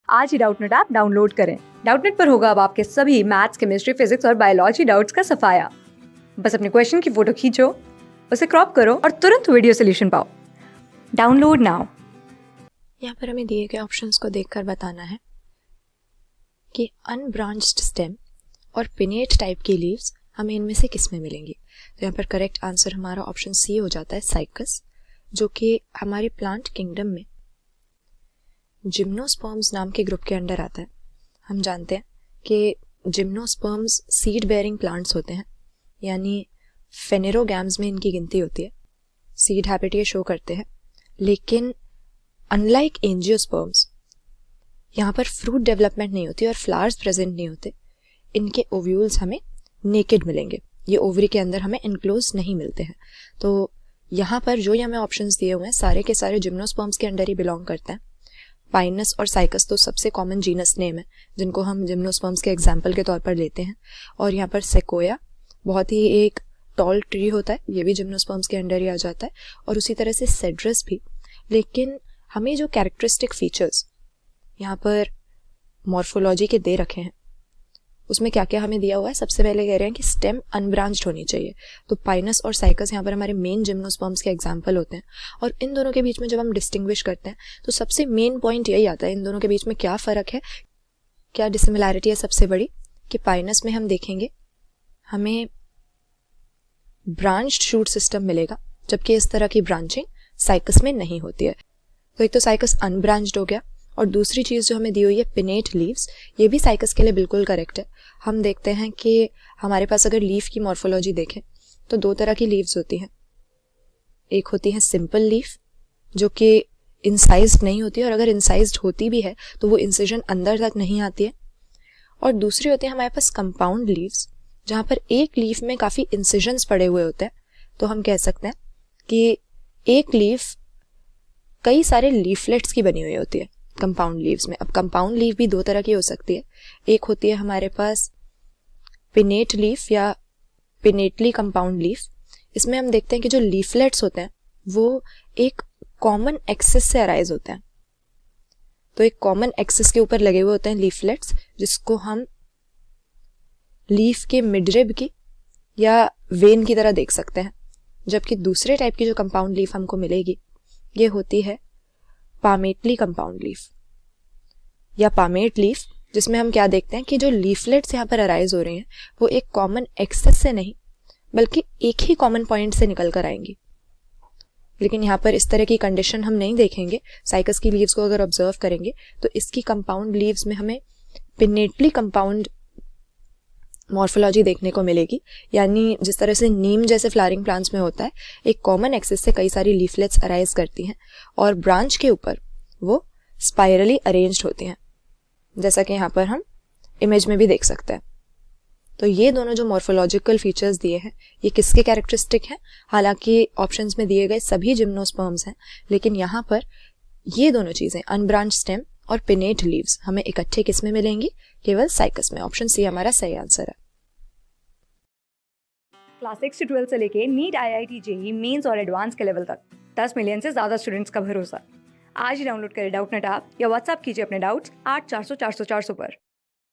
आज ही Doubtnut app download करें। Doubtnut पर होगा अब आपके सभी मैथ्स, केमिस्ट्री, फिजिक्स और बायोलॉजी डाउट्स का सफाया। बस अपने क्वेश्चन की फोटो खींचो, उसे क्रॉप करो और तुरंत वीडियो सोल्यूशन पाओ। Download now. यहाँ पर हमें दिए गए ऑप्शंस को देखकर बताना है कि अनब्रांच्ड स्टेम और पिनेट टाइप की लीव्स हमें इनमें से किस में मिलेंगी। तो यहाँ पर करेक्ट आंसर हमारा ऑप्शन सी हो जाता है, साइकस, जो कि हमारे प्लांट किंगडम में जिम्नोस्पर्म्स नाम के ग्रुप के अंडर आता है। हम जानते हैं कि जिम्नोस्पर्म्स सीड बेयरिंग प्लांट्स होते हैं, यानी फेनेरोगैम्स में इनकी गिनती होती है। सीड हैबिट ये शो करते हैं, लेकिन अनलाइक एंजियोस्पर्म्स यहाँ पर फ्रूट डेवलपमेंट नहीं होती और फ्लावर्स प्रेजेंट नहीं होते। इनके ओव्यूल्स हमें नेकेड मिलेंगे, ये ओवरी के अंदर हमें एनक्लोज नहीं मिलते हैं। तो यहाँ पर जो हमें ऑप्शंस दिए हुए हैं सारे के सारे जिम्नोस्पर्म्स के अंडर ही बिलोंग करते हैं। पाइनस और साइकस तो सबसे कॉमन जीनस नेम है, जिनको हम जिम्नोस्पर्म्स के एग्जाम्पल के तौर पर लेते हैं। और यहाँ पर सेकोया बहुत ही एक टॉल ट्री होता है, ये भी जिम्नोस्पर्म्स के अंडर ही आ जाता है। और उसी तरह से सेड्रस भी। लेकिन हमें जो कैरेक्टरिस्टिक फीचर्स यहाँ पर मॉर्फोलॉजी के दे रखे हैं उसमें क्या क्या हमें दिया हुआ है। सबसे पहले कह रहे हैं कि स्टेम अनब्रांच्ड होनी चाहिए। तो पाइनस और साइकस यहाँ पर हमारे मेन जिम्नोस्पर्म्स के एग्जाम्पल होते हैं। और इन दोनों के बीच में जब हम डिस्टिंग्विश करते हैं तो सबसे मेन पॉइंट यही आता है, इन दोनों के बीच में क्या फ़र्क है, क्या डिसिमिलैरिटी है सबसे बड़ी, कि पाइनस में हम देखेंगे हमें ब्रांच्ड शूट सिस्टम मिलेगा, जबकि इस तरह की ब्रांचिंग साइकस में नहीं होती है। तो एक तो साइकस अनब्रांच्ड हो गया, और दूसरी चीज़ जो हमें दी हुई है पिनेट लीव्स, ये भी साइकस के लिए बिल्कुल करेक्ट है। हम देखते हैं कि हमारे पास अगर लीफ की मॉर्फोलॉजी देखें तो दो तरह की लीव्स होती हैं। एक होती है सिंपल लीफ, जो कि इंसाइज्ड नहीं होती, और अगर इंसाइज्ड होती भी है तो वो इंसिजन अंदर तक नहीं आती है। और दूसरी होती है हमारे पास कंपाउंड लीव्स, जहाँ पर एक लीफ में काफ़ी इंसिजन्स पड़े हुए होते हैं। तो हम कह सकते हैं कि एक लीफ कई सारे लीफलेट्स की बनी हुई होती है कंपाउंड लीव्स में। अब कंपाउंड लीफ भी दो तरह की हो सकती है। एक होती है हमारे पास पिनेट लीफ या पिनेटली कंपाउंड लीफ। इसमें हम देखते हैं कि जो लीफलेट्स होते हैं वो एक कॉमन एक्सिस से अराइज होते हैं। तो एक कॉमन एक्सिस के ऊपर लगे हुए होते हैं लीफलेट्स, जिसको हम लीफ के मिडरिब की या वेन की तरह देख सकते हैं। जबकि दूसरे टाइप की जो कंपाउंड लीफ हमको मिलेगी ये होती है पामेटली कंपाउंड लीफ या पामेट लीफ, जिसमें हम क्या देखते हैं कि जो लीफलेट्स यहाँ पर अराइज हो रहे हैं वो एक कॉमन एक्सेस से नहीं बल्कि एक ही कॉमन पॉइंट से निकल कर आएंगी। लेकिन यहाँ पर इस तरह की कंडीशन हम नहीं देखेंगे। साइकस की लीव्स को अगर ऑब्जर्व करेंगे तो इसकी कंपाउंड लीव्स में हमें पिनेटली कंपाउंड मॉर्फोलॉजी देखने को मिलेगी, यानी जिस तरह से नीम जैसे फ्लावरिंग प्लांट्स में होता है, एक कॉमन एक्सिस से कई सारी लीफलेट्स अराइज करती हैं और ब्रांच के ऊपर वो स्पाइरली अरेंज्ड होती हैं, जैसा कि यहाँ पर हम इमेज में भी देख सकते हैं। तो ये दोनों जो मॉर्फोलॉजिकल फीचर्स दिए हैं ये किसके कैरेक्टरिस्टिक हैं। हालांकि ऑप्शंस में दिए गए सभी जिम्नोस्पर्म्स हैं, लेकिन यहाँ पर ये दोनों चीज़ें अनब्रांच स्टेम और पिनेट लीव्स हमें इकट्ठे किस में मिलेंगी, केवल साइकस में। ऑप्शन सी हमारा सही आंसर है। क्लास 6 से 12 से लेके नीट, IIT, JEE मेंस और एडवांस के लेवल तक 10 मिलियन से ज्यादा स्टूडेंट्स का भरोसा। आज ही डाउनलोड करें डाउटनेट ऐप या व्हाट्सएप कीजिए अपने डाउट्स 8400 400 400 पर।